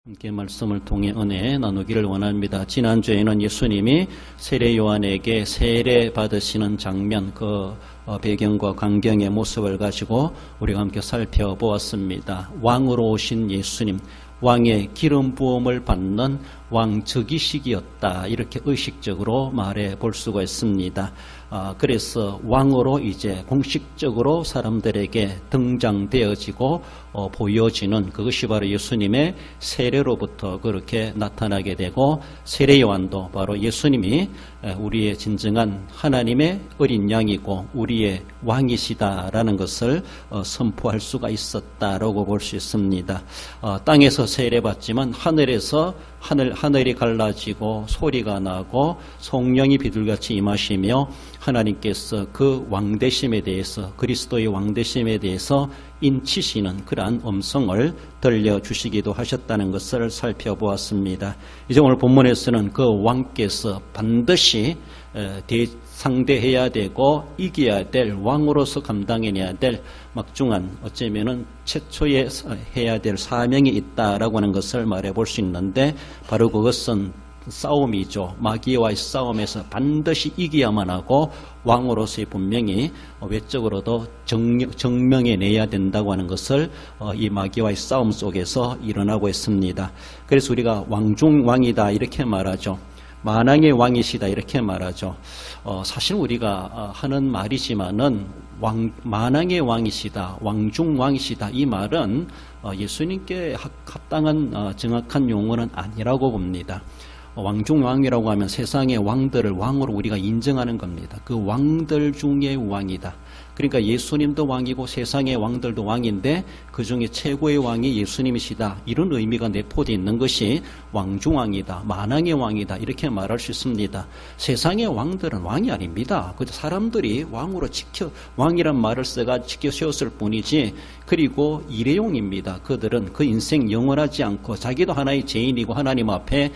함께 말씀을 통해 은혜 나누기를 원합니다. 지난주에는 예수님이 세례 요한에게 세례 받으시는 장면, 그 배경과 광경의 모습을 가지고 우리가 함께 살펴보았습니다. 왕으로 오신 예수님, 왕의 기름 부음을 받는 왕즉위식이었다, 이렇게 의식적으로 말해 볼 수가 있습니다. 그래서 왕으로 이제 공식적으로 사람들에게 등장되어지고 보여지는 그것이 바로 예수님의 세례로부터 그렇게 나타나게 되고, 세례 요한도 바로 예수님이 우리의 진정한 하나님의 어린 양이고 우리의 왕이시다라는 것을 선포할 수가 있었다라고 볼 수 있습니다. 땅에서 세례받지만 하늘에서 하늘이 갈라지고 소리가 나고 성령이 비둘같이 임하시며 하나님께서 그 왕되심에 대해서, 그리스도의 왕되심에 대해서 인치시는 그러한 음성을 들려주시기도 하셨다는 것을 살펴보았습니다. 이제 오늘 본문에서는 그 왕께서 반드시 상대해야 되고 이겨야 될, 왕으로서 감당해야 될 막중한, 어쩌면은 최초에 해야 될 사명이 있다라고 하는 것을 말해볼 수 있는데, 바로 그것은 싸움이죠. 마귀와의 싸움에서 반드시 이겨야만 하고 왕으로서의 분명히 외적으로도 증명해내야 된다고 하는 것을 이 마귀와의 싸움 속에서 일어나고 있습니다. 그래서 우리가 왕중왕이다 이렇게 말하죠. 만왕의 왕이시다 이렇게 말하죠. 사실 우리가 하는 말이지만은 만왕의 왕이시다, 왕중왕이시다, 이 말은 예수님께 합당한 정확한 용어는 아니라고 봅니다. 왕중왕이라고 하면 세상의 왕들을 왕으로 우리가 인정하는 겁니다. 그 왕들 중에 왕이다. 그러니까 예수님도 왕이고 세상의 왕들도 왕인데 그 중에 최고의 왕이 예수님이시다, 이런 의미가 내포되어 있는 것이 왕중왕이다, 만왕의 왕이다, 이렇게 말할 수 있습니다. 세상의 왕들은 왕이 아닙니다. 그 사람들이 왕으로 왕이란 말을 써가 지켜 세웠을 뿐이지, 그리고 일회용입니다. 그들은 그 인생 영원하지 않고 자기도 하나의 죄인이고 하나님 앞에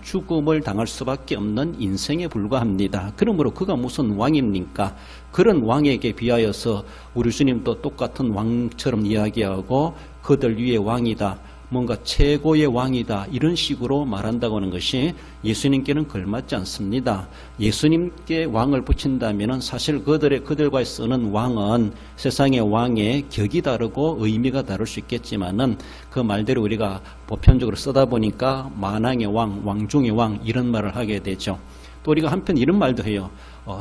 죽음을 당할 수밖에 없는 인생에 불과합니다. 그러므로 그가 무슨 왕입니까? 그런 왕에게 비하여서 우리 주님도 똑같은 왕처럼 이야기하고 그들 위에 왕이다, 뭔가 최고의 왕이다, 이런 식으로 말한다고 하는 것이 예수님께는 걸맞지 않습니다. 예수님께 왕을 붙인다면 사실 그들과 쓰는 왕은 세상의 왕의 격이 다르고 의미가 다를 수 있겠지만은 그 말대로 우리가 보편적으로 쓰다 보니까 만왕의 왕, 왕중의 왕, 이런 말을 하게 되죠. 또 우리가 한편 이런 말도 해요.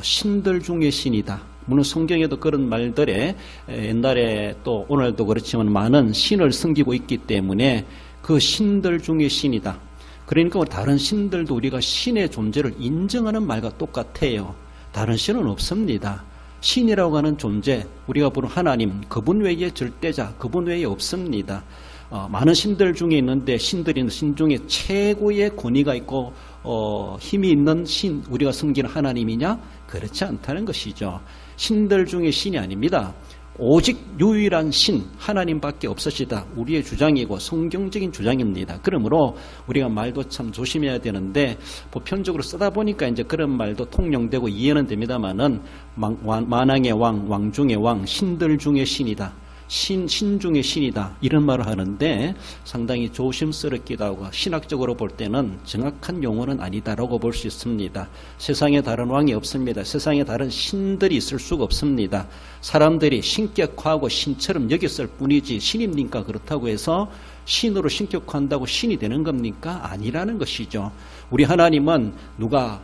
신들 중의 신이다. 물론 성경에도 그런 말들에 옛날에 또 오늘도 그렇지만 많은 신을 섬기고 있기 때문에 그 신들 중의 신이다. 그러니까 다른 신들도 우리가 신의 존재를 인정하는 말과 똑같아요. 다른 신은 없습니다. 신이라고 하는 존재, 우리가 부르는 하나님, 그분 외에 절대자, 그분 외에 없습니다. 많은 신들 중에 있는데 신 중에 최고의 권위가 있고 힘이 있는 신, 우리가 섬기는 하나님이냐? 그렇지 않다는 것이죠. 신들 중에 신이 아닙니다. 오직 유일한 신 하나님밖에 없으시다, 우리의 주장이고 성경적인 주장입니다. 그러므로 우리가 말도 참 조심해야 되는데, 보편적으로 쓰다 보니까 이제 그런 말도 통용되고 이해는 됩니다만은 만왕의 왕, 왕중의 왕, 신들 중의 신이다, 신 중의 신이다, 이런 말을 하는데 상당히 조심스럽기도 하고 신학적으로 볼 때는 정확한 용어는 아니다라고 볼 수 있습니다. 세상에 다른 왕이 없습니다. 세상에 다른 신들이 있을 수가 없습니다. 사람들이 신격화하고 신처럼 여겼을 뿐이지 신입니까? 그렇다고 해서 신으로 신격화한다고 신이 되는 겁니까? 아니라는 것이죠. 우리 하나님은 누가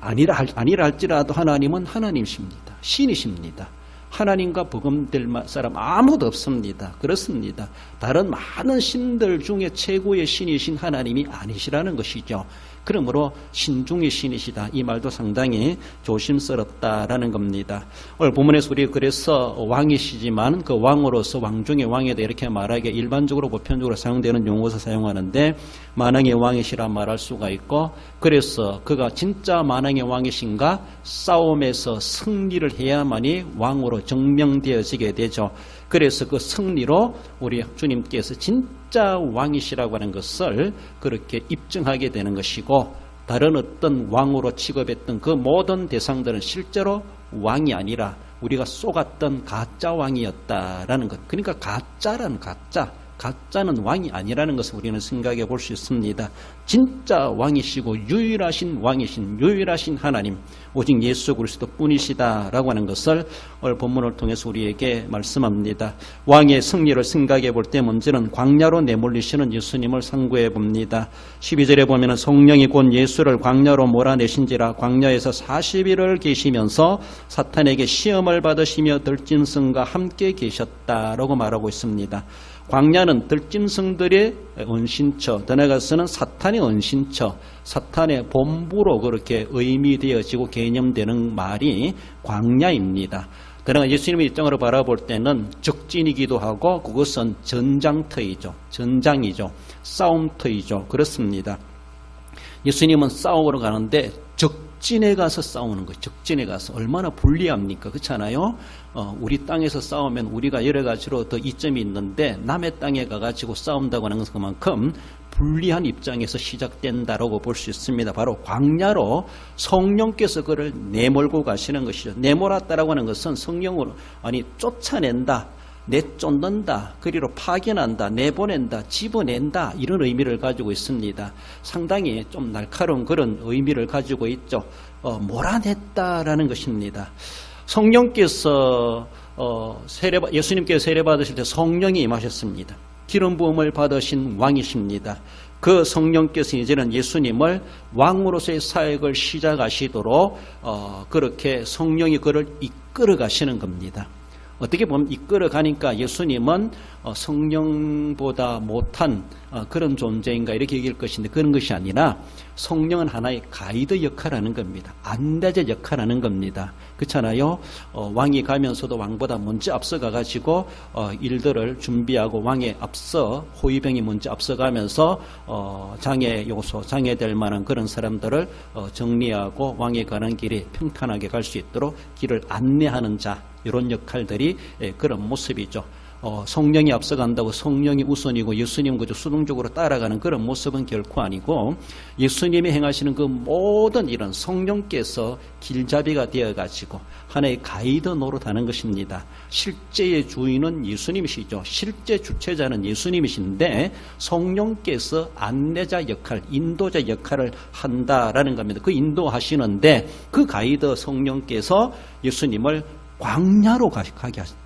아니라 할지라도 하나님은 하나님이십니다. 신이십니다. 하나님과 버금될 사람 아무도 없습니다. 그렇습니다. 다른 많은 신들 중에 최고의 신이신 하나님이 아니시라는 것이죠. 그러므로 신 중의 신이시다, 이 말도 상당히 조심스럽다라는 겁니다. 오늘 본문에서 우리 그래서 왕이시지만 그 왕으로서 왕중의 왕이다 이렇게 말하기에 일반적으로 보편적으로 사용되는 용어서 사용하는데, 만왕의 왕이시라 말할 수가 있고, 그래서 그가 진짜 만왕의 왕이신가? 싸움에서 승리를 해야만이 왕으로 증명되어지게 되죠. 그래서 그 승리로 우리 주님께서 진짜 왕이시라고 하는 것을 그렇게 입증하게 되는 것이고, 다른 어떤 왕으로 취급했던 그 모든 대상들은 실제로 왕이 아니라 우리가 쏘갔던 가짜 왕이었다라는 것. 그러니까 가짜라는 가짜, 가짜는 왕이 아니라는 것을 우리는 생각해 볼 수 있습니다. 진짜 왕이시고 유일하신 왕이신 유일하신 하나님 오직 예수 그리스도 뿐이시다라고 하는 것을 오늘 본문을 통해서 우리에게 말씀합니다. 왕의 승리를 생각해 볼 때 먼저는 광야로 내몰리시는 예수님을 상고해 봅니다. 12절에 보면 성령이 곧 예수를 광야로 몰아내신지라 광야에서 40일을 계시면서 사탄에게 시험을 받으시며 들짐승과 함께 계셨다라고 말하고 있습니다. 광야는 들짐승들의 은신처, 더 나아가서는 사탄의 은신처, 사탄의 본부로 그렇게 의미되어지고 개념되는 말이 광야입니다. 더 나아가 예수님의 입장으로 바라볼 때는 적진이기도 하고 그것은 전장터이죠. 전장이죠. 싸움터이죠. 그렇습니다. 예수님은 싸우러 가는데 적진에 가서 싸우는 거예요. 적진에 가서. 얼마나 불리합니까? 그렇잖아요? 우리 땅에서 싸우면 우리가 여러 가지로 더 이점이 있는데 남의 땅에 가가지고 싸운다고 하는 것은 그만큼 불리한 입장에서 시작된다라고 볼 수 있습니다. 바로 광야로 성령께서 그를 내몰고 가시는 것이죠. 내몰았다라고 하는 것은 성령으로 쫓아낸다. 내쫓는다, 그리로 파견한다, 내보낸다, 집어낸다 이런 의미를 가지고 있습니다. 상당히 좀 날카로운 그런 의미를 가지고 있죠. 몰아냈다라는 것입니다. 성령께서 예수님께서 세례 받으실 때 성령이 임하셨습니다. 기름 부음을 받으신 왕이십니다. 그 성령께서 이제는 예수님을 왕으로서의 사역을 시작하시도록 그렇게 성령이 그를 이끌어 가시는 겁니다. 어떻게 보면 이끌어 가니까 예수님은 성령보다 못한 그런 존재인가 이렇게 얘기할 것인데 그런 것이 아니라 성령은 하나의 가이드 역할을 하는 겁니다. 안내자 역할을 하는 겁니다. 그렇잖아요. 왕이 가면서도 왕보다 먼저 앞서가가지고 일들을 준비하고 왕에 앞서 호위병이 먼저 앞서가면서 장애 요소, 장애될 만한 그런 사람들을 정리하고 왕이 가는 길이 평탄하게 갈 수 있도록 길을 안내하는 자 이런 역할들이 그런 모습이죠. 성령이 앞서간다고 성령이 우선이고 예수님 그저 수동적으로 따라가는 그런 모습은 결코 아니고 예수님이 행하시는 그 모든 일은 성령께서 길잡이가 되어가지고 하나의 가이드 노릇하는 것입니다. 실제의 주인은 예수님이시죠. 실제 주체자는 예수님이신데 성령께서 안내자 역할, 인도자 역할을 한다라는 겁니다. 그 인도하시는데 그 가이드 성령께서 예수님을 광야로 가게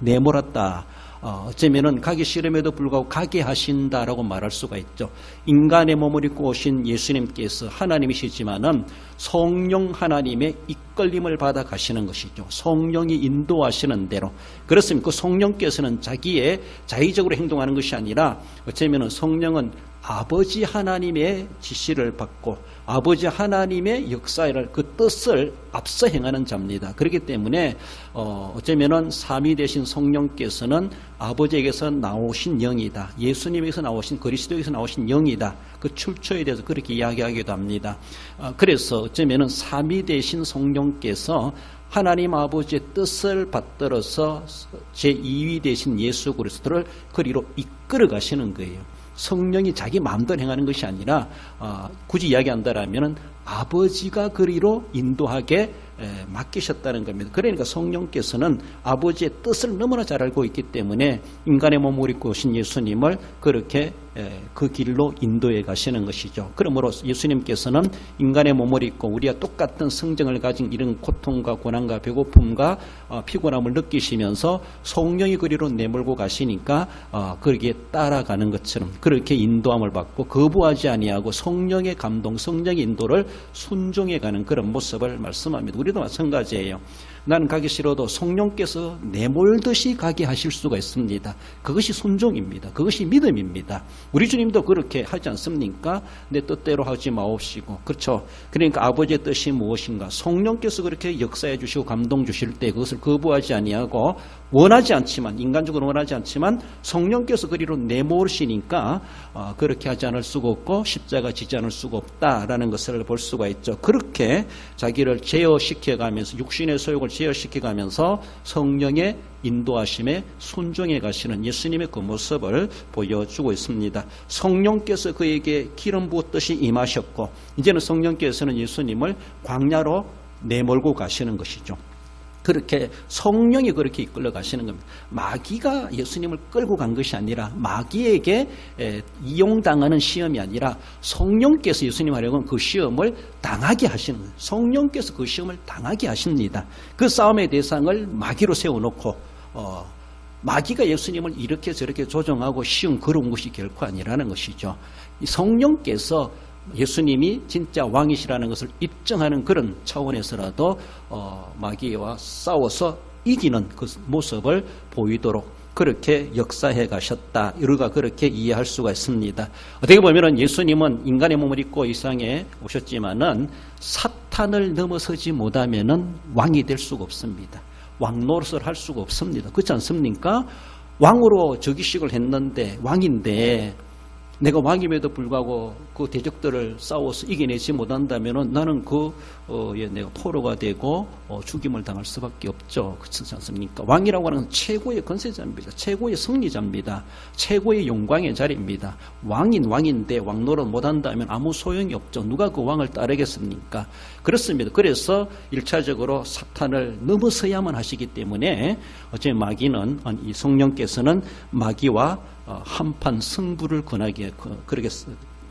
내몰았다. 어쩌면은 가기 싫음에도 불구하고 가게 하신다라고 말할 수가 있죠. 인간의 몸을 입고 오신 예수님께서 하나님이시지만은 성령 하나님의 이끌림을 받아 가시는 것이죠. 성령이 인도하시는 대로. 그렇습니다. 그 성령께서는 자기의 자의적으로 행동하는 것이 아니라 어쩌면은 성령은 아버지 하나님의 지시를 받고 아버지 하나님의 역사를 그 뜻을 앞서 행하는 자입니다. 그렇기 때문에 어쩌면은 삼위 되신 성령께서는 아버지에게서 나오신 영이다. 예수님에게서 나오신 그리스도에게서 나오신 영이다. 그 출처에 대해서 그렇게 이야기하기도 합니다. 그래서 어쩌면은 삼위 되신 성령께서 하나님 아버지의 뜻을 받들어서 제2위 되신 예수 그리스도를 그리로 이끌어 가시는 거예요. 성령이 자기 마음대로 행하는 것이 아니라 굳이 이야기한다라면 아버지가 그리로 인도하게 맡기셨다는 겁니다. 그러니까 성령께서는 아버지의 뜻을 너무나 잘 알고 있기 때문에 인간의 몸을 입고 오신 예수님을 그렇게 그 길로 인도해 가시는 것이죠. 그러므로 예수님께서는 인간의 몸을 입고 우리와 똑같은 성정을 가진 이런 고통과 고난과 배고픔과 피곤함을 느끼시면서 성령이 그리로 내몰고 가시니까 그렇게 따라가는 것처럼 그렇게 인도함을 받고 거부하지 아니하고 성령의 감동, 성령의 인도를 순종해 가는 그런 모습을 말씀합니다. 우리도 마찬가지예요. 나는 가기 싫어도 성령께서 내몰듯이 가게 하실 수가 있습니다. 그것이 순종입니다. 그것이 믿음입니다. 우리 주님도 그렇게 하지 않습니까? 내 뜻대로 하지 마옵시고. 그렇죠. 그러니까 아버지의 뜻이 무엇인가? 성령께서 그렇게 역사해 주시고 감동 주실 때 그것을 거부하지 아니하고 원하지 않지만 인간적으로 원하지 않지만 성령께서 그리로 내몰으시니까 그렇게 하지 않을 수가 없고 십자가 지지 않을 수가 없다라는 것을 볼 수가 있죠. 그렇게 자기를 제어시켜가면서 육신의 소욕을 제어시켜가면서 성령의 인도하심에 순종해 가시는 예수님의 그 모습을 보여주고 있습니다. 성령께서 그에게 기름 부었듯이 임하셨고 이제는 성령께서는 예수님을 광야로 내몰고 가시는 것이죠. 그렇게 성령이 그렇게 이끌러 가시는 겁니다. 마귀가 예수님을 끌고 간 것이 아니라 마귀에게 이용당하는 시험이 아니라 성령께서 예수님 하려면 그 시험을 당하게 하시는 거예요. 성령께서 그 시험을 당하게 하십니다. 그 싸움의 대상을 마귀로 세워놓고 마귀가 예수님을 이렇게 저렇게 조종하고 시험 걸어온 것이 결코 아니라는 것이죠. 성령께서 예수님이 진짜 왕이시라는 것을 입증하는 그런 차원에서라도 마귀와 싸워서 이기는 그 모습을 보이도록 그렇게 역사해 가셨다. 우리가 그렇게 이해할 수가 있습니다. 어떻게 보면 예수님은 인간의 몸을 입고 이 세상에 오셨지만은 사탄을 넘어서지 못하면은 왕이 될 수가 없습니다. 왕 노릇을 할 수가 없습니다. 그렇지 않습니까? 왕으로 즉위식을 했는데 왕인데 내가 왕임에도 불구하고 그 대적들을 싸워서 이겨내지 못한다면 나는 내가 포로가 되고 죽임을 당할 수밖에 없죠. 그렇지 않습니까? 왕이라고 하는 최고의 권세자입니다. 최고의 승리자입니다. 최고의 영광의 자리입니다. 왕인데 왕노릇 못한다면 아무 소용이 없죠. 누가 그 왕을 따르겠습니까? 그렇습니다. 그래서 1차적으로 사탄을 넘어서야만 하시기 때문에 어째 마귀는 이 성령께서는 마귀와 한판 승부를 그렇게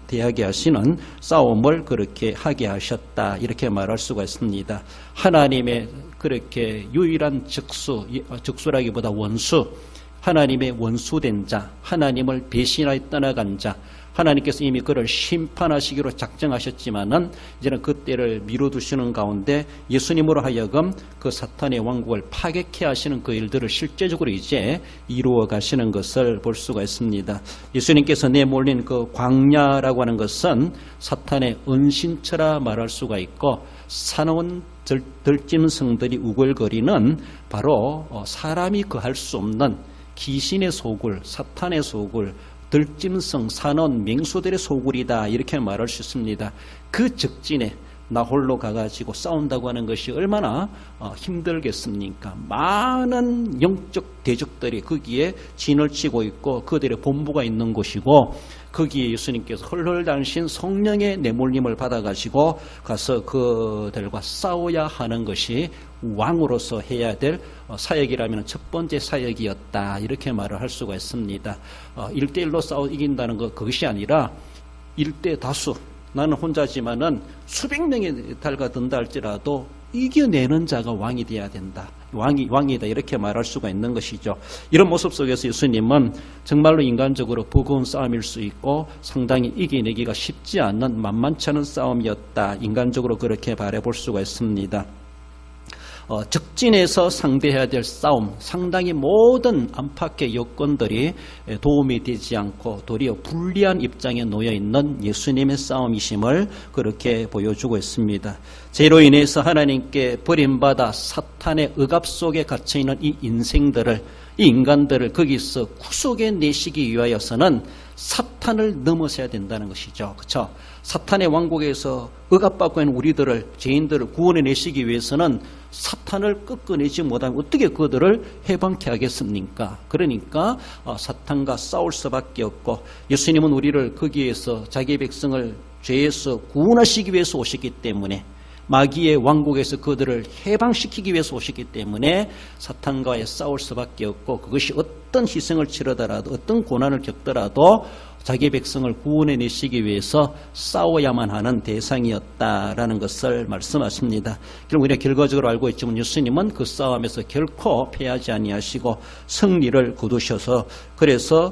대하게 하시는 싸움을 그렇게 하게 하셨다. 이렇게 말할 수가 있습니다. 하나님의 그렇게 유일한 적수라기보다 원수, 하나님의 원수된 자, 하나님을 배신하여 떠나간 자, 하나님께서 이미 그를 심판하시기로 작정하셨지만은 이제는 그때를 미뤄두시는 가운데 예수님으로 하여금 그 사탄의 왕국을 파괴케 하시는 그 일들을 실제적으로 이제 이루어 가시는 것을 볼 수가 있습니다. 예수님께서 내몰린 그 광야라고 하는 것은 사탄의 은신처라 말할 수가 있고 사나운 들짐승들이 우글거리는 바로 사람이 거할 수 없는 귀신의 소굴, 사탄의 소굴, 들짐승, 산원, 맹수들의 소굴이다 이렇게 말할 수 있습니다. 그 적진에 나 홀로 가가지고 싸운다고 하는 것이 얼마나 힘들겠습니까? 많은 영적 대적들이 거기에 진을 치고 있고 그들의 본부가 있는 곳이고 거기에 예수님께서 헐헐 당신 성령의 내몰림을 받아가지고 가서 그들과 싸워야 하는 것이 왕으로서 해야 될 사역이라면 첫 번째 사역이었다 이렇게 말을 할 수가 있습니다. 1대1로 싸워 이긴다는 그것이 아니라 1대 다수, 나는 혼자지만은 수백 명이 달가든다 할지라도 이겨내는 자가 왕이 되어야 된다. 왕이다 이렇게 말할 수가 있는 것이죠. 이런 모습 속에서 예수님은 정말로 인간적으로 버거운 싸움일 수 있고 상당히 이겨내기가 쉽지 않은 만만치 않은 싸움이었다. 인간적으로 그렇게 바라볼 수가 있습니다. 적진에서 상대해야 될 싸움, 상당히 모든 안팎의 여건들이 도움이 되지 않고 도리어 불리한 입장에 놓여 있는 예수님의 싸움이심을 그렇게 보여주고 있습니다. 죄로 인해서 하나님께 버림받아 사탄의 억압 속에 갇혀있는 이 인간들을 거기서 구속해 내시기 위하여서는 사탄을 넘어서야 된다는 것이죠. 그렇죠? 사탄의 왕국에서 억압받고 있는 우리들을, 죄인들을 구원해 내시기 위해서는 사탄을 꺾어내지 못하면 어떻게 그들을 해방케 하겠습니까? 그러니까 사탄과 싸울 수밖에 없고 예수님은 우리를 거기에서 자기 백성을 죄에서 구원하시기 위해서 오셨기 때문에 마귀의 왕국에서 그들을 해방시키기 위해서 오셨기 때문에 사탄과의 싸울 수밖에 없고 그것이 어떤 희생을 치르더라도 어떤 고난을 겪더라도 자기 백성을 구원해 내시기 위해서 싸워야만 하는 대상이었다라는 것을 말씀하십니다. 결국 우리가 결과적으로 알고 있지만 예수님은 그 싸움에서 결코 패하지 아니하시고 승리를 거두셔서 그래서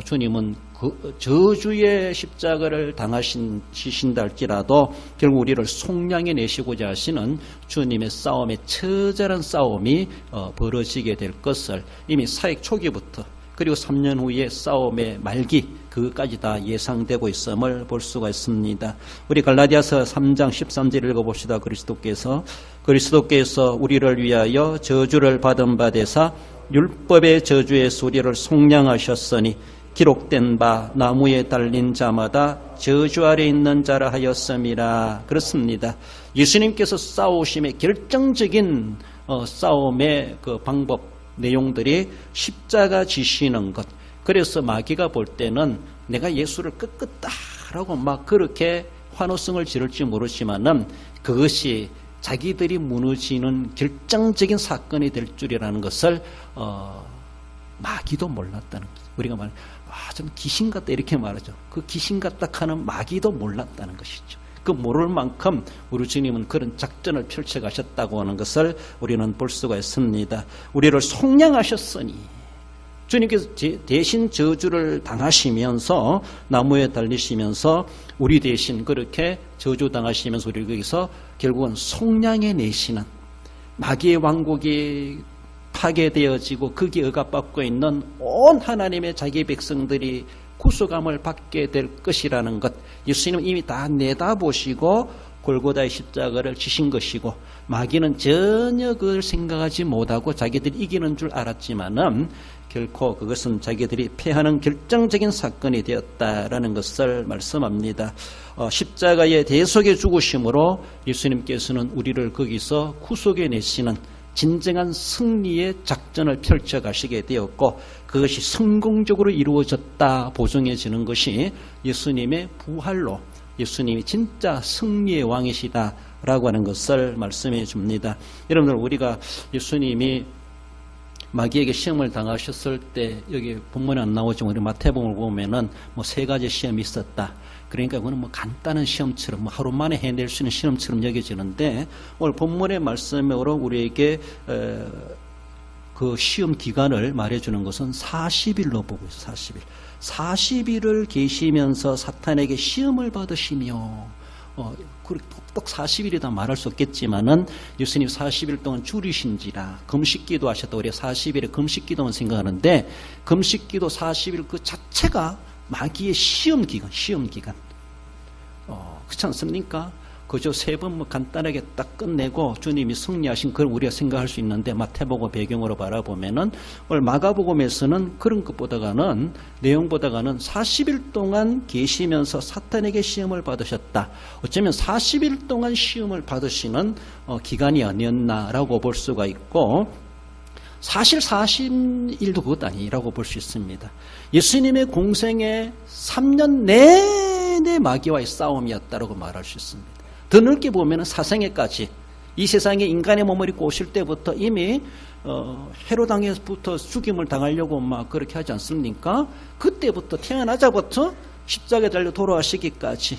주님은 그 저주의 십자가를 당하신다 할지라도 결국 우리를 속량해 내시고자 하시는 주님의 싸움에 처절한 싸움이 벌어지게 될 것을 이미 사역 초기부터 그리고 3년 후에 싸움의 말기 그것까지 다 예상되고 있음을 볼 수가 있습니다. 우리 갈라디아서 3장 13절 읽어봅시다. 그리스도께서 우리를 위하여 저주를 받은 바 되사 율법의 저주의 소리를 속량하셨으니 기록된 바 나무에 달린 자마다 저주 아래 있는 자라 하였음이라. 그렇습니다. 예수님께서 싸우심의 결정적인 싸움의 그 방법 내용들이 십자가 지시는 것. 그래서 마귀가 볼 때는 내가 예수를 꺾었다라고 막 그렇게 환호성을 지를지 모르지만은 그것이 자기들이 무너지는 결정적인 사건이 될 줄이라는 것을 마귀도 몰랐다는 거죠. 우리가 말하는 좀 귀신 같다 이렇게 말하죠. 그 귀신 같다 하는 마귀도 몰랐다는 것이죠. 그 모를 만큼 우리 주님은 그런 작전을 펼쳐가셨다고 하는 것을 우리는 볼 수가 있습니다. 우리를 속량하셨으니 주님께서 대신 저주를 당하시면서 나무에 달리시면서 우리 대신 그렇게 저주당하시면서 우리 거기서 결국은 속량해 내시는 마귀의 왕국이 파괴되어지고 거기에 억압받고 있는 온 하나님의 자기 백성들이 구속함을 받게 될 것이라는 것, 예수님은 이미 다 내다보시고 골고다의 십자가를 지신 것이고 마귀는 전혀 그걸 생각하지 못하고 자기들이 이기는 줄 알았지만은 결코 그것은 자기들이 패하는 결정적인 사건이 되었다라는 것을 말씀합니다. 십자가의 대속의 죽으심으로 예수님께서는 우리를 거기서 구속해 내시는 진정한 승리의 작전을 펼쳐가시게 되었고 그것이 성공적으로 이루어졌다 보증해지는 것이 예수님의 부활로 예수님이 진짜 승리의 왕이시다라고 하는 것을 말씀해 줍니다. 여러분들 우리가 예수님이 마귀에게 시험을 당하셨을 때 여기 본문에 안 나오지만 우리 마태복음을 보면은 뭐 3가지 시험이 있었다. 그러니까 그거는 뭐 간단한 시험처럼 뭐 하루 만에 해낼 수 있는 시험처럼 여겨지는데 오늘 본문의 말씀으로 우리에게 그 시험 기간을 말해주는 것은 40일로 보고 있어요. 40일. 40일을 계시면서 사탄에게 시험을 받으시며 똑똑 40일이다 말할 수 없겠지만은 예수님 40일 동안 줄이신지라 금식기도 하셨다. 우리가 40일에 금식기도만 생각하는데 금식기도 40일 그 자체가 마귀의 시험기간. 그렇지 않습니까? 그저 3번 뭐 간단하게 딱 끝내고 주님이 승리하신 걸 우리가 생각할 수 있는데 마태복음 배경으로 바라보면은 오늘 마가복음에서는 그런 것보다가는 내용보다가는 40일 동안 계시면서 사탄에게 시험을 받으셨다. 어쩌면 40일 동안 시험을 받으시는 기간이 아니었나라고 볼 수가 있고 사실 40일도 그것 아니라고 볼 수 있습니다. 예수님의 공생에 3년 내내 마귀와의 싸움이었다고 말할 수 있습니다. 더 넓게 보면 사생애까지 이 세상에 인간의 몸을 입고 오실 때부터 이미 헤로당에서부터 죽임을 당하려고 막 그렇게 하지 않습니까? 그때부터 태어나자부터 십자가에 달려 돌아가시기까지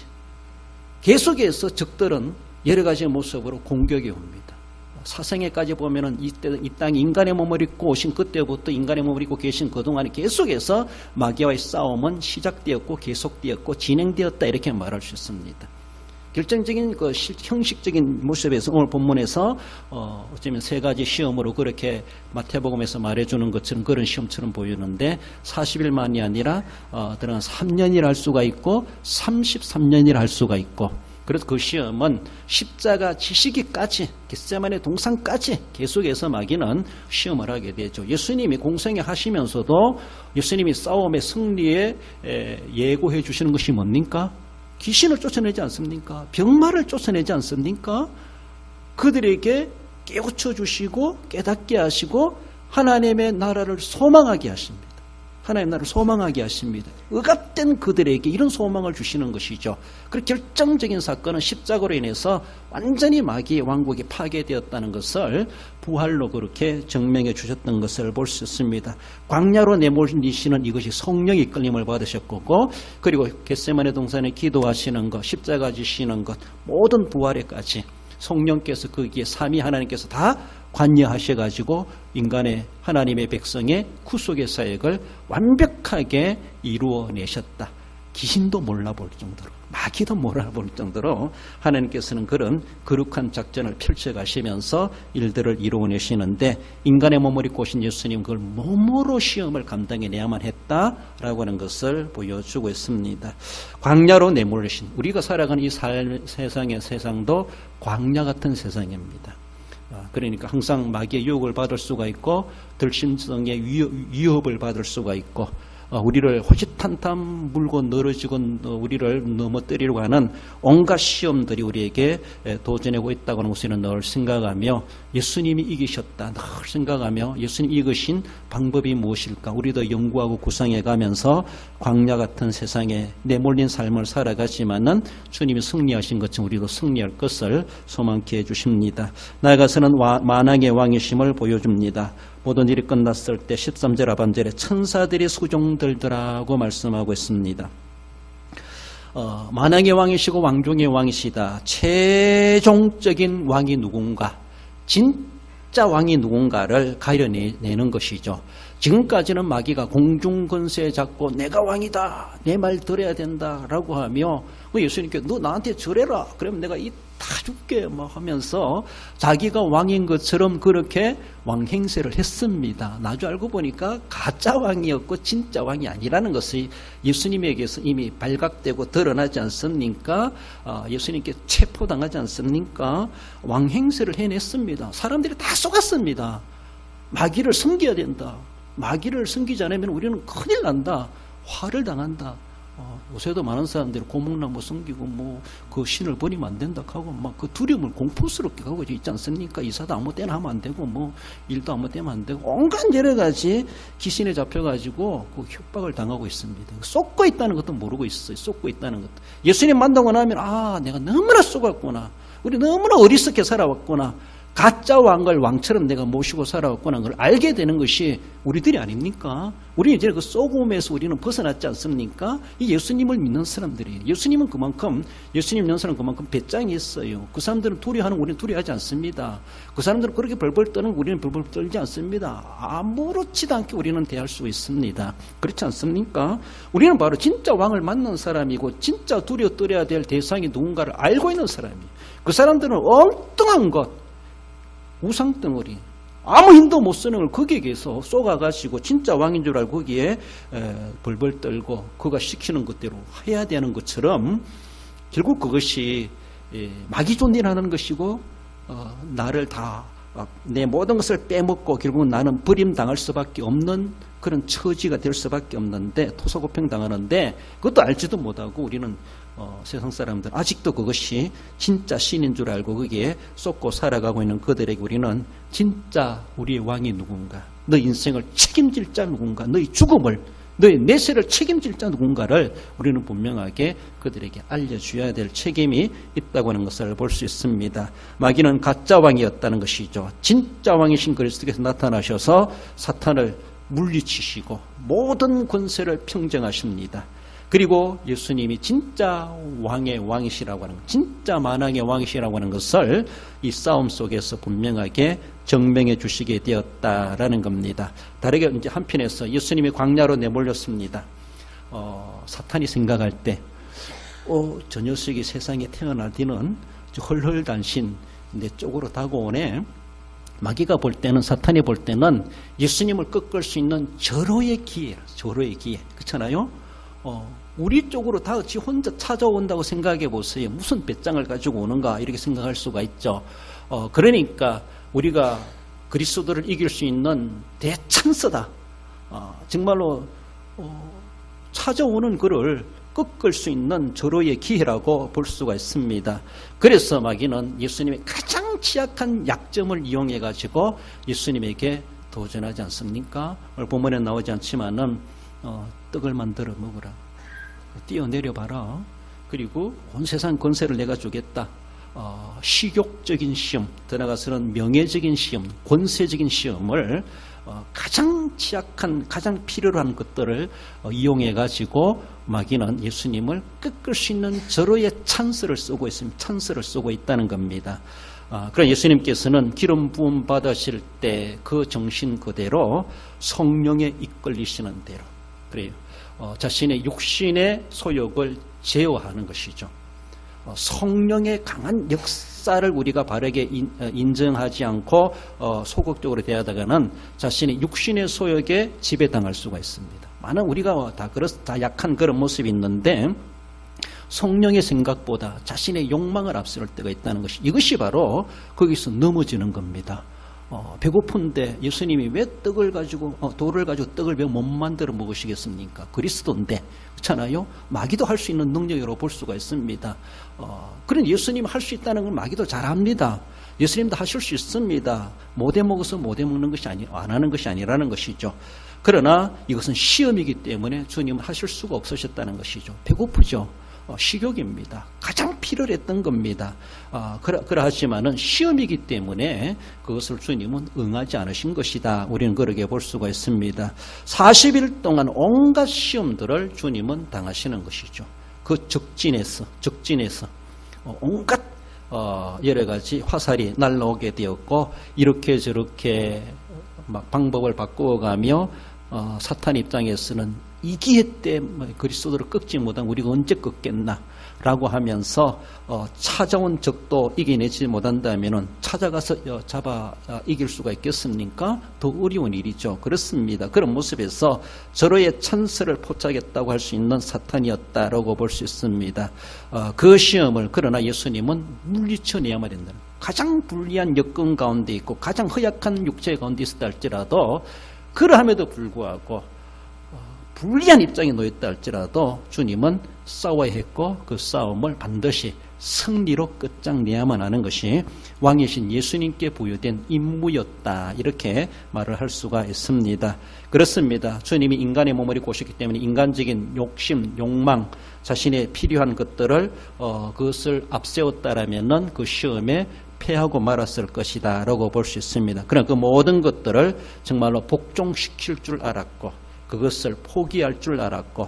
계속해서 적들은 여러 가지 모습으로 공격이 옵니다. 사생애까지 보면은 이 땅에 인간의 몸을 입고 오신 그때부터 인간의 몸을 입고 계신 그동안에 계속해서 마귀와의 싸움은 시작되었고 계속되었고 진행되었다 이렇게 말할 수 있습니다. 결정적인 그 형식적인 모습에서 오늘 본문에서 어쩌면 3가지 시험으로 그렇게 마태복음에서 말해주는 것처럼 그런 시험처럼 보이는데 40일만이 아니라 들어간 3년이라 할 수가 있고 33년이라 할 수가 있고 그래서 그 시험은 십자가 지시기까지 겟세마네 동산까지 계속해서 마귀는 시험을 하게 되죠. 예수님이 공생애 하시면서도 예수님이 싸움의 승리에 예고해 주시는 것이 뭡니까? 귀신을 쫓아내지 않습니까? 병마를 쫓아내지 않습니까? 그들에게 깨우쳐 주시고 깨닫게 하시고 하나님의 나라를 소망하게 하십니다. 하나님의 나라를 소망하게 하십니다. 억압된 그들에게 이런 소망을 주시는 것이죠. 그리고 결정적인 사건은 십자가로 인해서 완전히 마귀의 왕국이 파괴되었다는 것을 부활로 그렇게 증명해 주셨던 것을 볼 수 있습니다. 광야로 내몰리시는 이것이 성령의 이끌림을 받으셨고 그리고 겟세마네 동산에 기도하시는 것, 십자가 지시는 것 모든 부활에까지 성령께서 거기에 삼위 하나님께서 다 관여하셔가지고 인간의 하나님의 백성의 구속의 사역을 완벽하게 이루어내셨다. 귀신도 몰라볼 정도로 마귀도 몰라볼 정도로 하나님께서는 그런 거룩한 작전을 펼쳐가시면서 일들을 이루어내시는데 인간의 몸을 입고 오신 예수님 그걸 몸으로 시험을 감당해내야만 했다라고 하는 것을 보여주고 있습니다. 광야로 내몰리신 우리가 살아가는 이 세상의 세상도 광야 같은 세상입니다. 그러니까 항상 마귀의 유혹을 받을 수가 있고 들심성의 위협을 받을 수가 있고 우리를 호시탄탄 물고 늘어지고 우리를 넘어뜨리려고 하는 온갖 시험들이 우리에게 도전하고 있다고 하는 것을 늘 생각하며 예수님이 이기셨다 늘 생각하며 예수님이 이기신 방법이 무엇일까 우리도 연구하고 구상해 가면서 광야 같은 세상에 내몰린 삶을 살아가지만은 주님이 승리하신 것처럼 우리도 승리할 것을 소망케 해주십니다. 나아가서는 만왕의 왕이심을 보여줍니다. 모든 일이 끝났을 때 13절 하반절에 천사들이 수종들더라고 말씀하고 있습니다. 만왕의 왕이시고 왕중의 왕이시다. 최종적인 왕이 누군가, 진짜 왕이 누군가를 가려내는 것이죠. 지금까지는 마귀가 공중권세 잡고 내가 왕이다, 내 말 들어야 된다라고 하며 예수님께 너 나한테 절해라, 그러면 내가 이 다 줄게 하면서 자기가 왕인 것처럼 그렇게 왕 행세를 했습니다. 나중 알고 보니까 가짜 왕이었고 진짜 왕이 아니라는 것이 예수님에게서 이미 발각되고 드러나지 않습니까? 예수님께 체포당하지 않습니까? 왕 행세를 해냈습니다. 사람들이 다 속았습니다. 마귀를 섬겨야 된다. 마귀를 섬기지 않으면 우리는 큰일 난다. 화를 당한다. 요새도 많은 사람들이 고목나무 섬기고 그 신을 버리면 안 된다 하고 막 그 두려움을 공포스럽게 가고 있지 않습니까? 이사도 아무 때나 하면 안 되고 일도 아무 때나 하면 안 되고 온갖 여러 가지 귀신에 잡혀가지고 그 협박을 당하고 있습니다. 쏟고 있다는 것도 모르고 있어요. 쏟고 있다는 것도. 예수님 만나고 나면 내가 너무나 쏟았구나. 우리 너무나 어리석게 살아왔구나. 가짜 왕을 왕처럼 내가 모시고 살아왔구나 걸 알게 되는 것이 우리들이 아닙니까? 우리는 이제 그 쏘고움에서 우리는 벗어났지 않습니까? 이 예수님을 믿는 사람들이에요. 예수님은 그만큼, 예수님 믿는 사람은 그만큼 배짱이 있어요. 그 사람들은 두려워하는 우리는 두려워하지 않습니다. 그 사람들은 그렇게 벌벌 떠는 우리는 벌벌 떨지 않습니다. 아무렇지도 않게 우리는 대할 수 있습니다. 그렇지 않습니까? 우리는 바로 진짜 왕을 만난 사람이고 진짜 두려워 떨어야 될 대상이 누군가를 알고 있는 사람이에요. 그 사람들은 엉뚱한 것, 우상덩어리, 아무 힘도 못 쓰는 걸 거기에서 쏘가가지고 진짜 왕인 줄 알고 거기에 벌벌 떨고 그가 시키는 것대로 해야 되는 것처럼 결국 그것이 마귀 존재하는 것이고 나를 다 내 모든 것을 빼먹고 결국은 나는 버림당할 수밖에 없는 그런 처지가 될 수밖에 없는데 토사구팽 당하는데 그것도 알지도 못하고 우리는 세상 사람들 아직도 그것이 진짜 신인 줄 알고 거기에 쏟고 살아가고 있는 그들에게 우리는 진짜 우리의 왕이 누군가, 너 인생을 책임질 자 누군가, 너의 죽음을, 너의 내세를 책임질 자 누군가를 우리는 분명하게 그들에게 알려줘야 될 책임이 있다고 하는 것을 볼 수 있습니다. 마귀는 가짜 왕이었다는 것이죠. 진짜 왕이신 그리스도께서 나타나셔서 사탄을 물리치시고 모든 권세를 평정하십니다. 그리고 예수님이 진짜 왕의 왕이시라고 하는 것, 진짜 만왕의 왕이시라고 하는 것을 이 싸움 속에서 분명하게 증명해 주시게 되었다라는 겁니다. 다르게 이제 한편에서 예수님이 광야로 내몰렸습니다. 사탄이 생각할 때, 저 녀석이 세상에 태어날 뒤는 헐헐단신 내 쪽으로 다가오네. 마귀가 볼 때는, 사탄이 볼 때는 예수님을 꺾을 수 있는 절호의 기회, 절호의 기회. 그렇잖아요? 우리 쪽으로 다 지 혼자 찾아온다고 생각해 보세요. 무슨 배짱을 가지고 오는가 이렇게 생각할 수가 있죠. 그러니까 우리가 그리스도를 이길 수 있는 대찬스다. 정말로 찾아오는 그를 꺾을 수 있는 절호의 기회라고 볼 수가 있습니다. 그래서 마귀는 예수님의 가장 취약한 약점을 이용해 가지고 예수님에게 도전하지 않습니까? 오늘 본문에 나오지 않지만은 떡을 만들어 먹으라. 뛰어내려봐라. 그리고 온 세상 권세를 내가 주겠다. 식욕적인 시험, 더 나아가서는 명예적인 시험, 권세적인 시험을 가장 취약한, 가장 필요로 하는 것들을 이용해 가지고 마귀는 예수님을 꺾을 수 있는 절호의 찬스를 쓰고 있습니다. 찬스를 쓰고 있다는 겁니다. 그러나 예수님께서는 기름 부음 받으실 때 그 정신 그대로 성령에 이끌리시는 대로, 그래요. 자신의 육신의 소욕을 제어하는 것이죠. 성령의 강한 역사를 우리가 바르게 인정하지 않고 소극적으로 대하다가는 자신의 육신의 소욕에 지배당할 수가 있습니다. 많은 우리가 다 약한 그런 모습이 있는데 성령의 생각보다 자신의 욕망을 앞세울 때가 있다는 것이, 이것이 바로 거기서 넘어지는 겁니다. 배고픈데 예수님이 왜 떡을 가지고 돌을 가지고 떡을 왜 못 만들어 먹으시겠습니까? 그리스도인데 그렇잖아요. 마귀도 할 수 있는 능력으로 볼 수가 있습니다. 그런 예수님 할 수 있다는 걸 마귀도 잘 압니다. 예수님도 하실 수 있습니다. 못해 먹어서 못해 먹는 것이 안 하는 것이 아니라는 것이죠. 그러나 이것은 시험이기 때문에 주님은 하실 수가 없으셨다는 것이죠. 배고프죠. 식욕입니다. 가장 필요로 했던 겁니다. 그러하지만은 시험이기 때문에 그것을 주님은 응하지 않으신 것이다. 우리는 그렇게 볼 수가 있습니다. 40일 동안 온갖 시험들을 주님은 당하시는 것이죠. 그 적진에서 온갖 여러 가지 화살이 날라오게 되었고 이렇게 저렇게 막 방법을 바꾸어가며 사탄 입장에서는 이 기회 때 그리스도를 꺾지 못한 우리가 언제 꺾겠나 라고 하면서 찾아온 적도 이겨내지 못한다면 찾아가서 잡아 이길 수가 있겠습니까? 더 어려운 일이죠. 그렇습니다. 그런 모습에서 절호의 찬스를 포착했다고 할 수 있는 사탄이었다라고 볼 수 있습니다. 그 시험을 그러나 예수님은 물리쳐내야만 된다는 가장 불리한 여건 가운데 있고 가장 허약한 육체 가운데 있었다 할지라도 그러함에도 불구하고 불리한 입장에 놓였다 할지라도 주님은 싸워야 했고 그 싸움을 반드시 승리로 끝장내야만 하는 것이 왕이신 예수님께 부여된 임무였다. 이렇게 말을 할 수가 있습니다. 그렇습니다. 주님이 인간의 몸을 입고 오셨기 때문에 인간적인 욕심, 욕망, 자신의 필요한 것들을 그것을 앞세웠다라면은 그 시험에 패하고 말았을 것이다 라고 볼 수 있습니다. 그러나 그 모든 것들을 정말로 복종시킬 줄 알았고 그것을 포기할 줄 알았고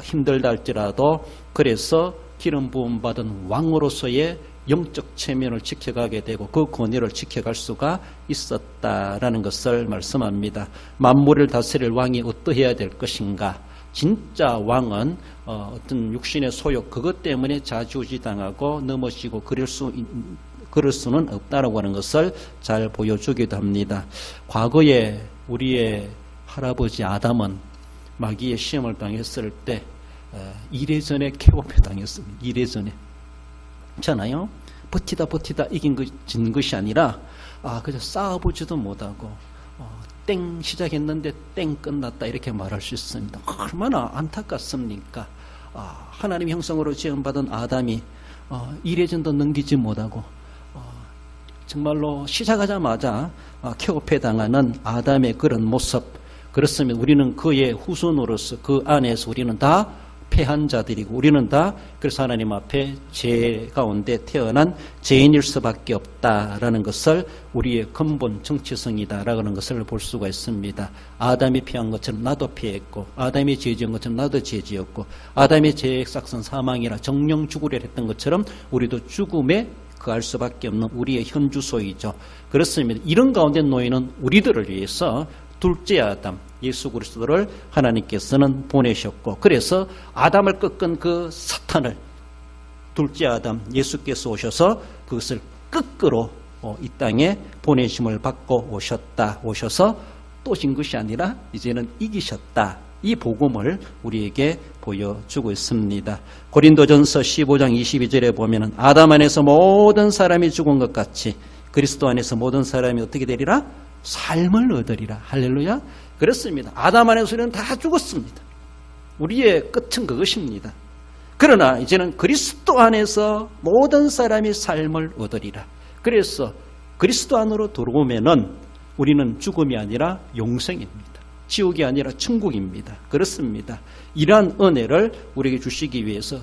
힘들다 할지라도 그래서 기름 부음 받은 왕으로서의 영적 체면을 지켜가게 되고 그 권위를 지켜갈 수가 있었다라는 것을 말씀합니다. 만물을 다스릴 왕이 어떠해야 될 것인가? 진짜 왕은 어떤 육신의 소욕 그것 때문에 좌지우지당하고 넘어지고 그럴 수는 없다라고 하는 것을 잘 보여주기도 합니다. 과거에 우리의 할아버지 아담은 마귀의 시험을 당했을 때 이래전에 케오페 당했습니다. 이래전에 있잖아요. 버티다 진 것이 아니라 그저 싸워보지도 못하고 땡 시작했는데 땡 끝났다 이렇게 말할 수 있습니다. 얼마나 안타깝습니까? 하나님 형상으로 지음받은 아담이 이래전도 넘기지 못하고 정말로 시작하자마자 케오페 당하는 아담의 그런 모습 그렇습니다. 우리는 그의 후손으로서 그 안에서 우리는 다 패한 자들이고 우리는 다 그래서 하나님 앞에 죄 가운데 태어난 죄인일 수밖에 없다라는 것을 우리의 근본 정체성이다라는 것을 볼 수가 있습니다. 아담이 피한 것처럼 나도 피했고 아담이 죄 지은 것처럼 나도 죄 지었고 아담의 죄의 싹은 사망이라 정령 죽으려 했던 것처럼 우리도 죽음에 알 수밖에 없는 우리의 현주소이죠. 그렇습니다. 이런 가운데 놓이는 우리들을 위해서 둘째 아담 예수 그리스도를 하나님께서는 보내셨고 그래서 아담을 꺾은 그 사탄을 둘째 아담 예수께서 오셔서 그것을 끄끄로 이 땅에 보내심을 받고 오셔서 또 진 것이 아니라 이제는 이기셨다. 이 복음을 우리에게 보여주고 있습니다. 고린도전서 15장 22절에 보면 아담 안에서 모든 사람이 죽은 것 같이 그리스도 안에서 모든 사람이 어떻게 되리라? 삶을 얻으리라. 할렐루야. 그렇습니다. 아담 안에서 우리는 다 죽었습니다. 우리의 끝은 그것입니다. 그러나 이제는 그리스도 안에서 모든 사람이 삶을 얻으리라. 그래서 그리스도 안으로 들어오면은 우리는 죽음이 아니라 용생입니다. 지옥이 아니라 천국입니다. 그렇습니다. 이러한 은혜를 우리에게 주시기 위해서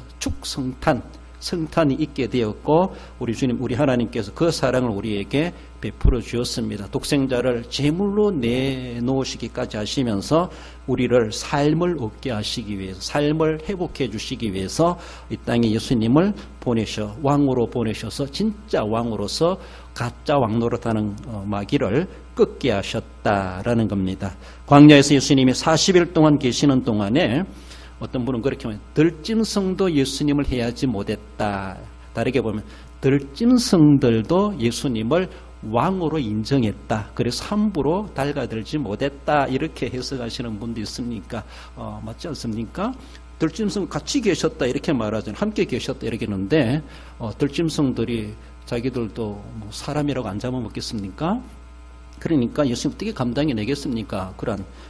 성탄이 있게 되었고 우리 주님 우리 하나님께서 그 사랑을 우리에게 베풀어 주었습니다. 독생자를 제물로 내놓으시기까지 하시면서 우리를 삶을 얻게 하시기 위해서 삶을 회복해 주시기 위해서 이 땅에 예수님을 왕으로 보내셔서 진짜 왕으로서 가짜 왕 노릇하는 마귀를 꺾게 하셨다라는 겁니다. 광야에서 예수님이 40일 동안 계시는 동안에 어떤 분은 그렇게 말해요. 들짐승도 예수님을 해야지 못했다. 다르게 보면 들짐승들도 예수님을 왕으로 인정했다. 그래서 함부로 달가들지 못했다. 이렇게 해석하시는 분도 있습니까? 맞지 않습니까? 들짐승 같이 계셨다 이렇게 말하잖아요. 함께 계셨다 이렇게 하는데 들짐승들이 자기들도 뭐 사람이라고 안 잡아먹겠습니까? 그러니까 예수님 어떻게 감당해 내겠습니까?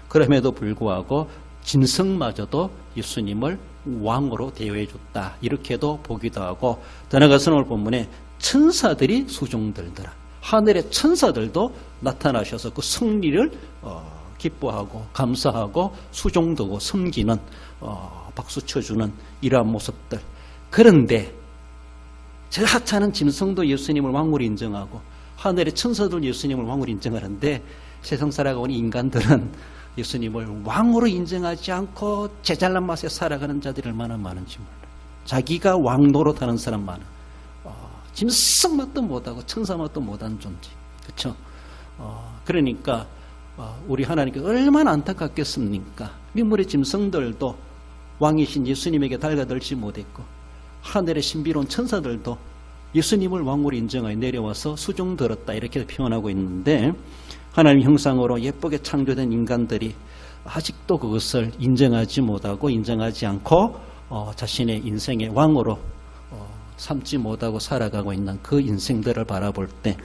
그럼에도 불구하고 짐승마저도 예수님을 왕으로 대우해 줬다. 이렇게도 보기도 하고, 더 나아가서 오늘 본문에 천사들이 수종들더라. 하늘의 천사들도 나타나셔서 그 승리를 기뻐하고 감사하고 수종되고 섬기는, 박수 쳐주는 이러한 모습들. 그런데 저 하찮은 짐승도 예수님을 왕으로 인정하고 하늘의 천사도 예수님을 왕으로 인정하는데, 세상 살아가는 인간들은 예수님을 왕으로 인정하지 않고 제잘난 맛에 살아가는 자들이 얼마나 많은지 몰라요. 자기가 왕 노릇하는 사람 많아. 짐승 맛도 못하고 천사 맛도 못한 존재. 그렇죠? 그러니까 우리 하나님께 얼마나 안타깝겠습니까? 민물의 짐승들도 왕이신 예수님에게 달가들지 못했고, 하늘의 신비로운 천사들도 예수님을 왕으로 인정하여 내려와서 수종들었다, 이렇게 표현하고 있는데, 하나님 형상으로 예쁘게 창조된 인간들이 아직도 그것을 인정하지 못하고 인정하지 않고 자신의 인생의 왕으로 삼지 못하고 살아가고 있는 그 인생들을 바라볼 때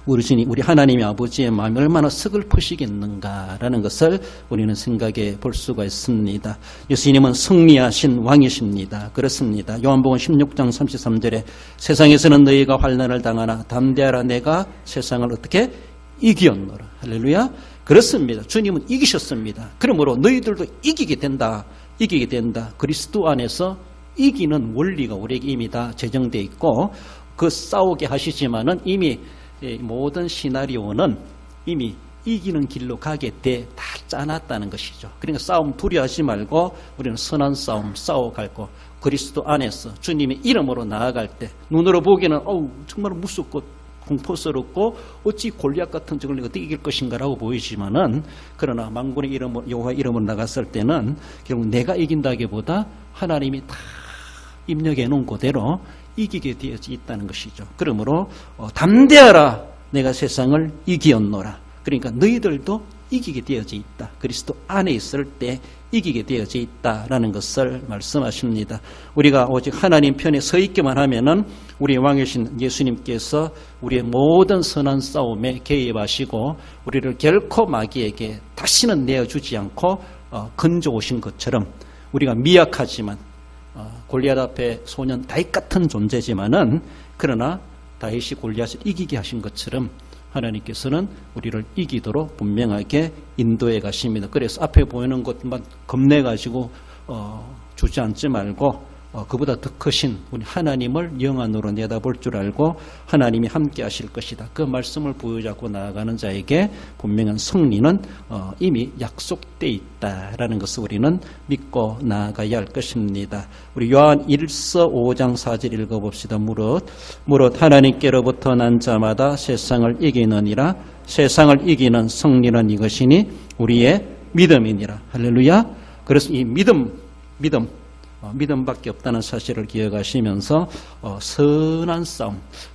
우리 하나님의 아버지의 마음이 얼마나 서글프시겠는가라는 것을 우리는 생각해 볼 수가 있습니다. 예수님은 승리하신 왕이십니다. 그렇습니다. 요한복음 16장 33절에 세상에서는 너희가 환난을 당하나 담대하라, 내가 세상을 어떻게 이기었노라. 할렐루야. 그렇습니다. 주님은 이기셨습니다. 그러므로 너희들도 이기게 된다. 그리스도 안에서 이기는 원리가 우리에게 이미 다 제정되어 있고, 그 싸우게 하시지만은 이미 모든 시나리오는 이미 이기는 길로 가게 돼 다 짜놨다는 것이죠. 그러니까 싸움 두려워하지 말고 우리는 선한 싸움 싸워갈고, 그리스도 안에서 주님의 이름으로 나아갈 때 눈으로 보기에는 정말 무섭고 공포스럽고 어찌 골리앗 같은 적을 내가 어떻게 이길 것인가라고 보이지만은, 그러나 만군의 이름으로, 여호와 이름으로 나갔을 때는 결국 내가 이긴다기보다 하나님이 다 입력해 놓은 그대로 이기게 되어져 있다는 것이죠. 그러므로 담대하라, 내가 세상을 이기었노라. 그러니까 너희들도 이기게 되어져 있다. 그리스도 안에 있을 때 이기게 되어져 있다라는 것을 말씀하십니다. 우리가 오직 하나님 편에 서 있기만 하면은 우리 왕이신 예수님께서 우리의 모든 선한 싸움에 개입하시고 우리를 결코 마귀에게 다시는 내어주지 않고 건져 오신 것처럼, 우리가 미약하지만 골리앗 앞에 소년 다윗 같은 존재지만은, 그러나 다윗이 골리앗을 이기게 하신 것처럼 하나님께서는 우리를 이기도록 분명하게 인도해 가십니다. 그래서 앞에 보이는 것만 겁내가지고 주저앉지 말고 그보다 더 크신 우리 하나님을 영안으로 내다볼 줄 알고 하나님이 함께 하실 것이다, 그 말씀을 부여잡고 나아가는 자에게 분명한 승리는 이미 약속되어 있다라는 것을 우리는 믿고 나아가야 할 것입니다. 우리 요한 1서 5장 4절 읽어봅시다. 무릇 하나님께로부터 난 자마다 세상을 이기느니라. 세상을 이기는 승리는 이것이니 우리의 믿음이니라. 할렐루야. 그래서 이 믿음밖에 없다는 사실을 기억하시면서 선한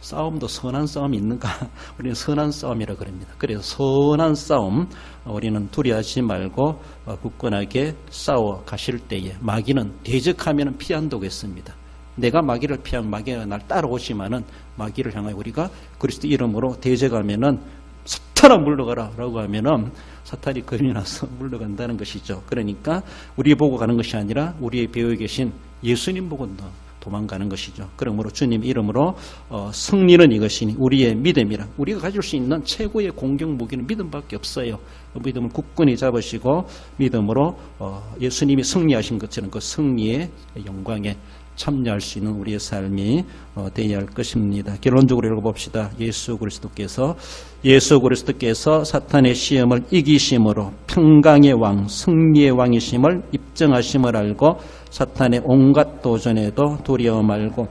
싸움도 선한 싸움이 있는가? 우리는 선한 싸움이라고 그럽니다. 그래서 선한 싸움, 우리는 두려워하지 말고 굳건하게 싸워 가실 때에 마귀는 대적하면 피한다겠습니다. 내가 마귀를 피하면 마귀가 날 따라오지만은 마귀를 향하여 우리가 그리스도 이름으로 대적하면은 사탄아 물러가라 라고 하면은 사탄이 겁이 나서 물러간다는 것이죠. 그러니까 우리 보고 가는 것이 아니라 우리의 배후에 계신 예수님 보고 도망가는 것이죠. 그러므로 주님 이름으로 승리는 이것이니 우리의 믿음이라. 우리가 가질 수 있는 최고의 공격 무기는 믿음밖에 없어요. 믿음을 굳건히 잡으시고 믿음으로 예수님이 승리하신 것처럼 그 승리의 영광에 참여할 수 있는 우리의 삶이 되어야 할 것입니다. 결론적으로 읽어봅시다. 예수 그리스도께서 사탄의 시험을 이기심으로 평강의 왕, 승리의 왕이심을 입증하심을 알고 사탄의 온갖 도전에도 두려워 말고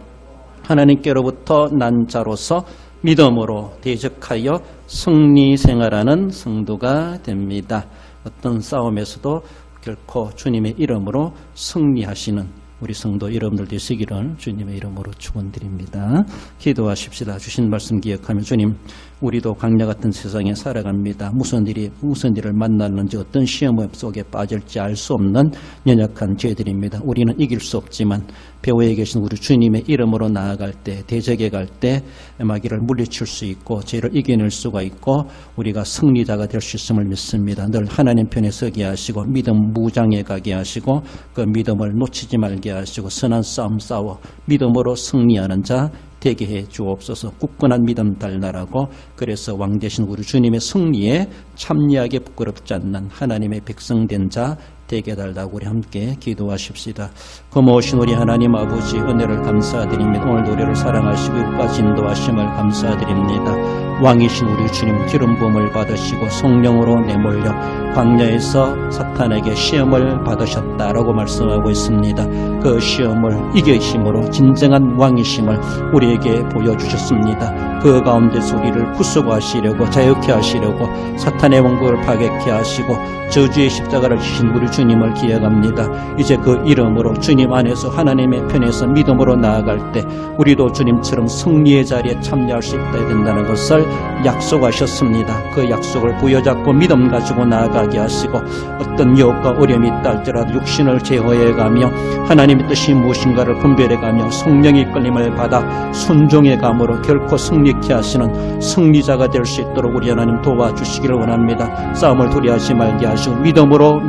하나님께로부터 난 자로서 믿음으로 대적하여 승리 생활하는 성도가 됩니다. 어떤 싸움에서도 결코 주님의 이름으로 승리하시는 우리 성도 여러분들 되시기를 주님의 이름으로 축원드립니다. 기도하십시다. 주신 말씀 기억하며 주님, 우리도 광야 같은 세상에 살아갑니다. 무슨 일을 만났는지 어떤 시험 속에 빠질지 알 수 없는 연약한 죄들입니다. 우리는 이길 수 없지만 배후에 계신 우리 주님의 이름으로 나아갈 때, 대적에 갈 때 마귀를 물리칠 수 있고 죄를 이겨낼 수가 있고 우리가 승리자가 될 수 있음을 믿습니다. 늘 하나님 편에 서게 하시고 믿음 무장해 가게 하시고 그 믿음을 놓치지 말게 하시고 선한 싸움 싸워 믿음으로 승리하는 자 되게 해 주옵소서. 굳건한 믿음 달나라고 그래서 왕 되신 우리 주님의 승리에 참여하게 부끄럽지 않는 하나님의 백성된 자 되게 달라고 우리 함께 기도하십시다. 고마우신 우리 하나님 아버지 은혜를 감사드립니다. 오늘도 우리를 사랑하시고 끝까지 인도하심을 감사드립니다. 왕이신 우리 주님 기름 부음을 받으시고 성령으로 내몰려 광야에서 사탄에게 시험을 받으셨다라고 말씀하고 있습니다. 그 시험을 이기심으로 진정한 왕이심을 우리에게 보여주셨습니다. 그 가운데서 우리를 구속하시려고 자유케 하시려고 사탄의 왕국을 파괴케 하시고 저주의 십자가를 지신 우리 주님을 기억합니다. 이제 그 이름으로 주님 안에서 하나님의 편에서 믿음으로 나아갈 때 우리도 주님처럼 승리의 자리에 참여할 수 있어야 된다는 것을 약속하셨습니다. 그 약속을 부여잡고 믿음 가지고 나아가게 하시고 어떤 유혹과 어려움이 있다 할지라도 육신을 제어해가며 하나님의 뜻이 무엇인가를 분별해가며 성령의 이끌림을 받아 순종의 감으로 결코 승리케 하시는 승리자가 될 수 있도록 우리 하나님 도와주시기를 원합니다. 싸움을 두려워하지 말게 하시고 믿음으로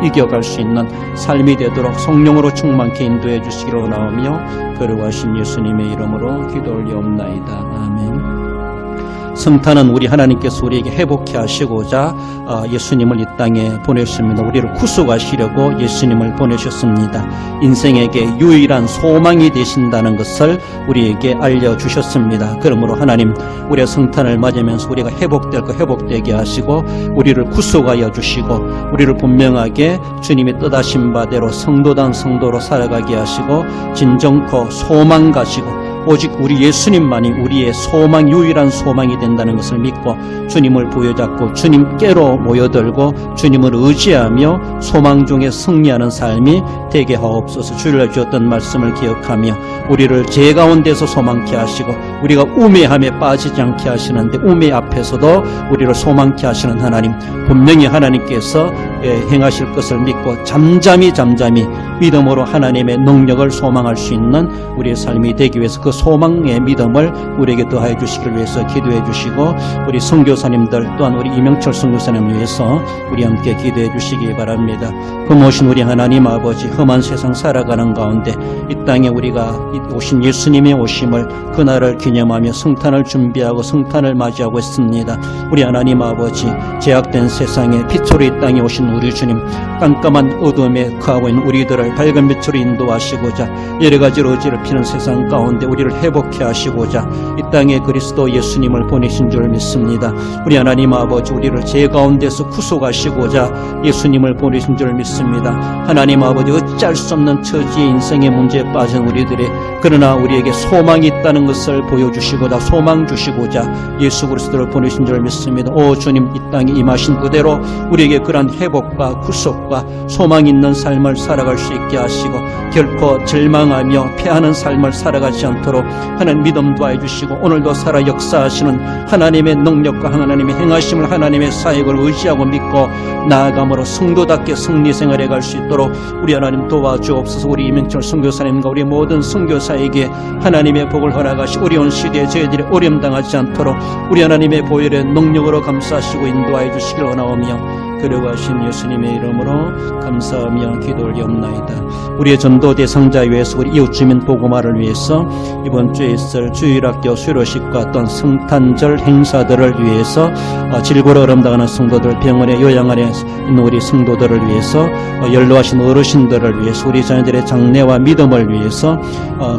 이겨갈 수 있는 삶이 되도록 성령으로 충만케 인도해 주시기를 원하오며 거룩하신 예수님의 이름으로 기도 올리옵나이다. 아멘. 성탄은 우리 하나님께서 우리에게 회복케 하시고자 예수님을 이 땅에 보내셨습니다. 우리를 구속하시려고 예수님을 보내셨습니다. 인생에게 유일한 소망이 되신다는 것을 우리에게 알려주셨습니다. 그러므로 하나님 우리의 성탄을 맞으면서 우리가 회복되게 하시고 우리를 구속하여 주시고 우리를 분명하게 주님이 뜻하신 바대로 성도단 성도로 살아가게 하시고 진정코 소망 가시고 오직 우리 예수님만이 우리의 소망, 유일한 소망이 된다는 것을 믿고 주님을 부여잡고 주님께로 모여들고 주님을 의지하며 소망 중에 승리하는 삶이 되게 하옵소서. 주일날 주었던 말씀을 기억하며 우리를 죄 가운데서 소망케 하시고 우리가 우매함에 빠지지 않게 하시는데 우매 앞에서도 우리를 소망케 하시는 하나님, 분명히 하나님께서 행하실 것을 믿고 잠잠히 믿음으로 하나님의 능력을 소망할 수 있는 우리의 삶이 되기 위해서 그 소망의 믿음을 우리에게 더하여 주시기를 위해서 기도해 주시고 우리 선교사님들 또한 우리 이명철 선교사님을 위해서 우리 함께 기도해 주시기 바랍니다. 고모신 우리 하나님 아버지, 험한 세상 살아가는 가운데 이 땅에 우리가 오신 예수님의 오심을 그날을 기념하며 성탄을 준비하고 성탄을 맞이하고 있습니다. 우리 하나님 아버지, 제약된 세상에 빛으로 이 땅에 오신 우리 주님, 깜깜한 어둠에 거하고 있는 우리들을 밝은 빛으로 인도하시고자 여러 가지 의지를 피는 세상 가운데 우리를 회복케 하시고자 이 땅에 그리스도 예수님을 보내신 줄 믿습니다. 우리 하나님 아버지, 우리를 죄 가운데서 구속하시고자 예수님을 보내신 줄 믿습니다. 하나님 아버지, 어찌할 수 없는 처지의 인생의 문제에 빠진 우리들이 그러나 우리에게 소망이 있다는 것을 보여주시고자 소망 주시고자 예수 그리스도를 보내신 줄 믿습니다. 오 주님, 이 땅에 임하신 그대로 우리에게 그러한 회복과 구속과 소망 있는 삶을 살아갈 수 있게 하시고 결코 절망하며 패하는 삶을 살아가지 않도록 하나님 믿음 도와해 주시고 오늘도 살아 역사하시는 하나님의 능력과 하나님의 행하심을 하나님의 사역을 의지하고 믿고 나아감으로 성도답게 승리 생활해 갈 수 있도록 우리 하나님 도와주옵소서. 우리 이명철 선교사님과 우리 모든 선교사에게 하나님의 복을 허락하시 어려운 시대에 저희들이 어려움 당하지 않도록 우리 하나님의 보혈의 능력으로 감싸시고 인도하여 주시길 원하오며 그러하신 예수님의 이름으로 감사하며 기도 올리옵나이다. 우리의 전도 대상자 위해서 우리 이웃 주민 복음화를 위해서 이번 주에 있을 주일학교 수료식과 또한 성탄절 행사들을 위해서 질고로 어름당하는 성도들, 병원에 요양 안에 있는 우리 성도들을 위해서 연로하신 어르신들을 위해서 우리 자녀들의 장래와 믿음을 위해서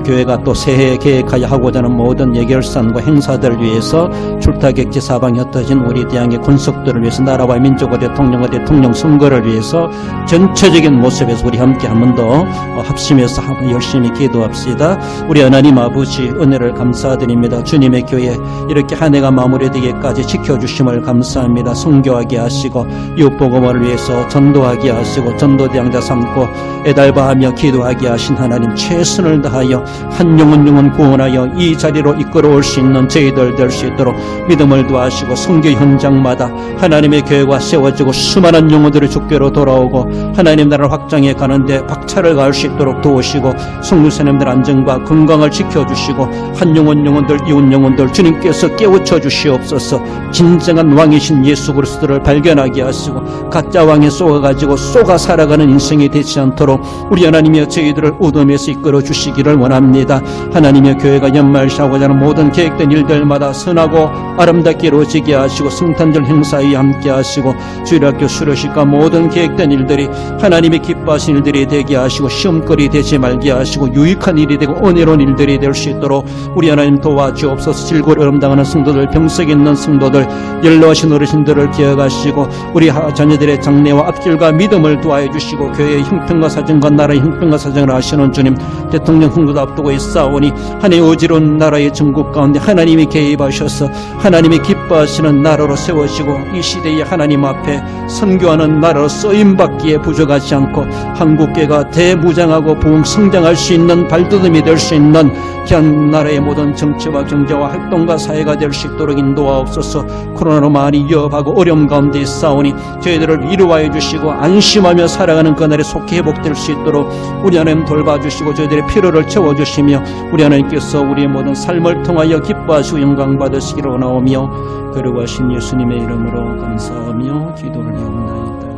교회가 또 새해 계획하여 하고자 하는 모든 예결산과 행사들을 위해서 출타객지 사방에 흩어진 우리 대항의 군속들을 위해서 나라와 민족의 대통령 대통령과 대통령 선거를 위해서 전체적인 모습에서 우리 함께 한 번 더 합심해서 한번 열심히 기도합시다. 우리 하나님 아버지 은혜를 감사드립니다. 주님의 교회 이렇게 한 해가 마무리되기까지 지켜주심을 감사합니다. 선교하게 하시고 이웃복음을 위해서 전도하게 하시고 전도대항자 삼고 애달바하며 기도하게 하신 하나님, 최선을 다하여 한 영혼 구원하여 이 자리로 이끌어올 수 있는 저희들 될 수 있도록 믿음을 도하시고 선교 현장마다 하나님의 교회가 세워지고 수많은 영혼들이 주께로 돌아오고 하나님 나라를 확장해 가는데 박차를 가할 수 있도록 도우시고 성도사님들 안전과 건강을 지켜주시고 한 영혼들 이웃 영혼들 주님께서 깨우쳐 주시옵소서. 진정한 왕이신 예수 그리스도를 발견하게 하시고 가짜 왕에 쏘아가지고 쏘가 살아가는 인생이 되지 않도록 우리 하나님의 저희들을 우덤에서 이끌어 주시기를 원합니다. 하나님의 교회가 연말시하고자 하는 모든 계획된 일들마다 선하고 아름답게 이루어지게 하시고 성탄절 행사에 함께 하시고 주일학교 수료식과 모든 계획된 일들이 하나님의 기뻐하신 일들이 되게 하시고 시험거리 되지 말게 하시고 유익한 일이 되고 은혜로운 일들이 될 수 있도록 우리 하나님 도와주옵소서. 질고리 어려움당하는 성도들, 병석 있는 성도들, 연로하신 어르신들을 기억하시고 우리 자녀들의 장래와 앞길과 믿음을 도와해 주시고 교회의 형편과 사정과 나라의 형편과 사정을 아시는 주님, 대통령 선거도 앞두고 있사오니 한 해 어지러운 나라의 전국 가운데 하나님이 개입하셔서 하나님이 기뻐하시는 나라로 세워지고 이 시대에 하나님 앞에 선교하는 나라로 쓰임받기에 부족하지 않고 한국교회가 대무장하고 부흥 성장할 수 있는 발돋움이 될 수 있는 귀한 나라의 모든 정치와 경제와 활동과 사회가 될 수 있도록 인도하옵소서. 코로나로 많이 위협하고 어려움 가운데 있사오니 저희들을 위로하여 주시고 안심하며 살아가는 그날에 속히 회복될 수 있도록 우리 하나님 돌봐주시고 저희들의 필요를 채워주시며 우리 하나님께서 우리의 모든 삶을 통하여 기뻐하시고 영광 받으시기를 원하오며 거룩하신 예수님의 이름으로 감사하며 기도를 드리옵나이다.